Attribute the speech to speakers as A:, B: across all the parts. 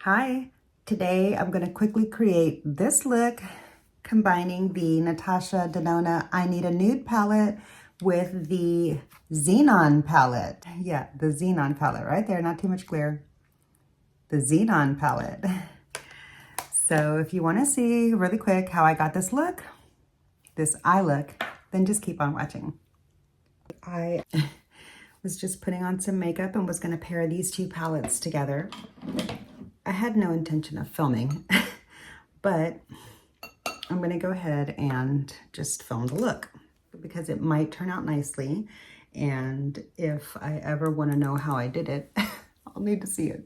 A: Hi, today I'm going to quickly create this look combining the Natasha Denona I Need a Nude palette with the Xenon palette. Yeah, the Xenon palette right there, not too much glare. The Xenon palette. So if you want to see really quick how I got this look, this eye look, then just keep on watching. I was just putting on some makeup and was going to pair these two palettes together. I had no intention of filming, but I'm going to go ahead and just film the look because it might turn out nicely. And if I ever want to know how I did it, I'll need to see it.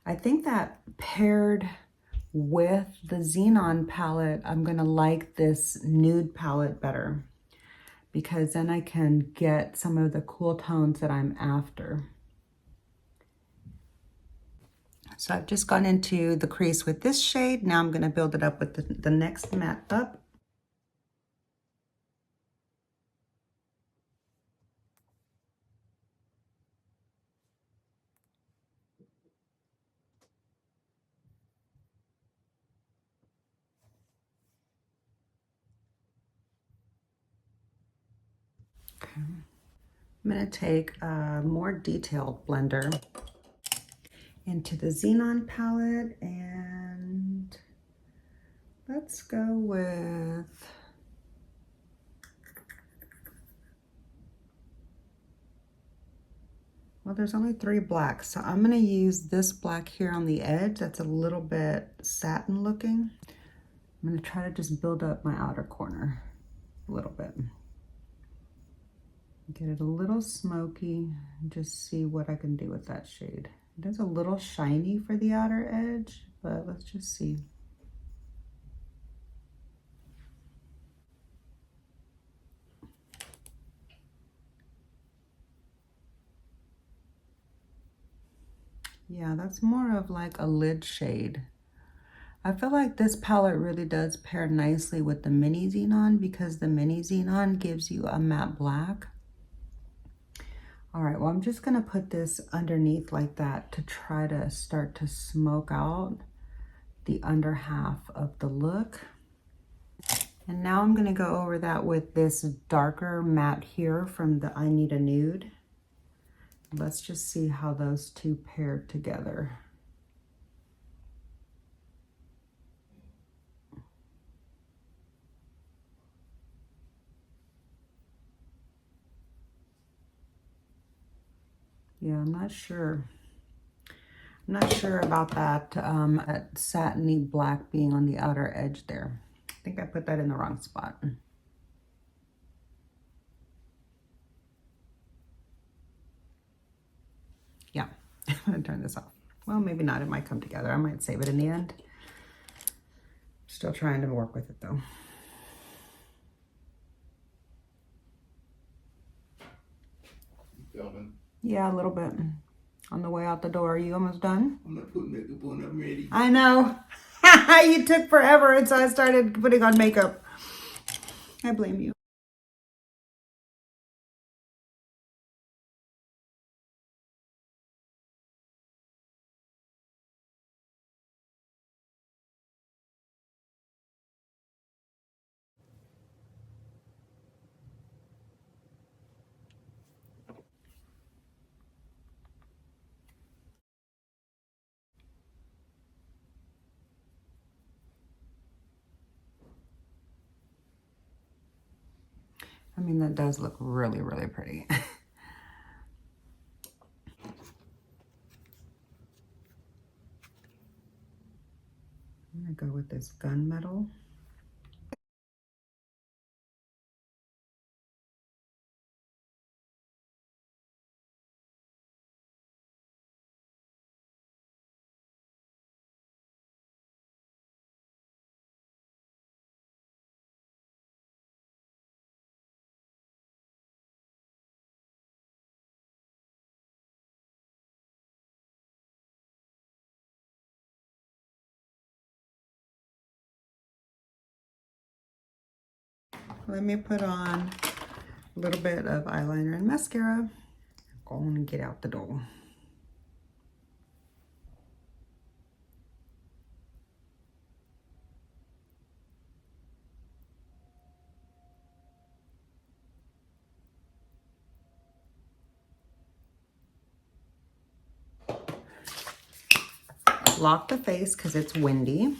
A: I think that paired with the Xenon palette, I'm going to like this Nude palette better because then I can get some of the cool tones that I'm after. So I've just gone into the crease with this shade. Now I'm going to build it up with the next matte up. Okay. I'm going to take a more detailed blender into the Xenon palette, and let's go with well, there's only 3 blacks, so I'm going to use this black here on the edge that's a little bit satin looking. I'm going to try to just build up my outer corner a little bit. Get it a little smoky, just see what I can do with that shade. It is a little shiny for the outer edge, but let's just see. Yeah, that's more of like a lid shade. I feel like this palette really does pair nicely with the Mini Xenon because the Mini Xenon gives you a matte black. All right, well, I'm just gonna put this underneath like that to try to start to smoke out the under half of the look. And now I'm gonna go over that with this darker matte here from the I Need a Nude. Let's just see how those two pair together. Yeah, I'm not sure. I'm not sure about that, that satiny black being on the outer edge there. I think I put that in the wrong spot. Yeah, I'm gonna turn this off. Well, maybe not, it might come together. I might save it in the end. Still trying to work with it though.
B: Filming?
A: Yeah, a little bit. On the way out the door. Are you almost done?
B: I'm not putting makeup on, I'm ready.
A: I know. You took forever, and so I started putting on makeup. I blame you. I mean, that does look really, really pretty. I'm gonna go with this gunmetal. Let me put on a little bit of eyeliner and mascara. Going to get out the door. Lock the face because it's windy.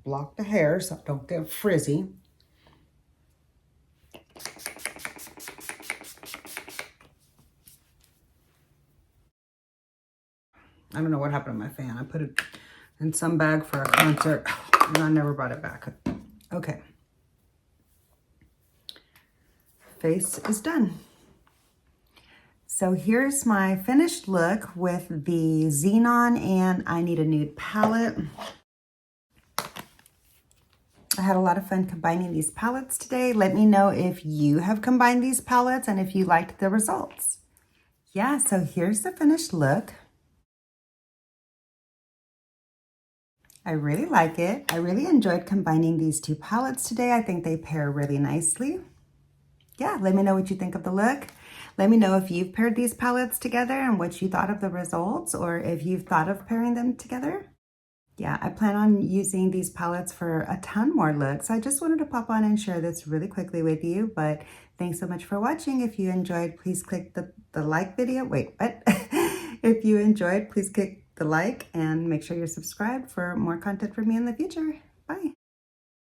A: Block the hair so it don't get frizzy. I don't know what happened to my fan. I put it in some bag for a concert and I never brought it back. Okay. Face is done. So here's my finished look with the Xenon and I Need a Nude palette. I had a lot of fun combining these palettes today. Let me know if you have combined these palettes and if you liked the results. Yeah, so here's the finished look. I really like it. I really enjoyed combining these two palettes today. I think they pair really nicely. Yeah, let me know what you think of the look. Let me know if you've paired these palettes together and what you thought of the results, or if you've thought of pairing them together. Yeah, I plan on using these palettes for a ton more looks. I just wanted to pop on and share this really quickly with you, but thanks so much for watching. If you enjoyed, please click the like video. Wait, what? If you enjoyed, please click the like and make sure you're subscribed for more content from me in the future.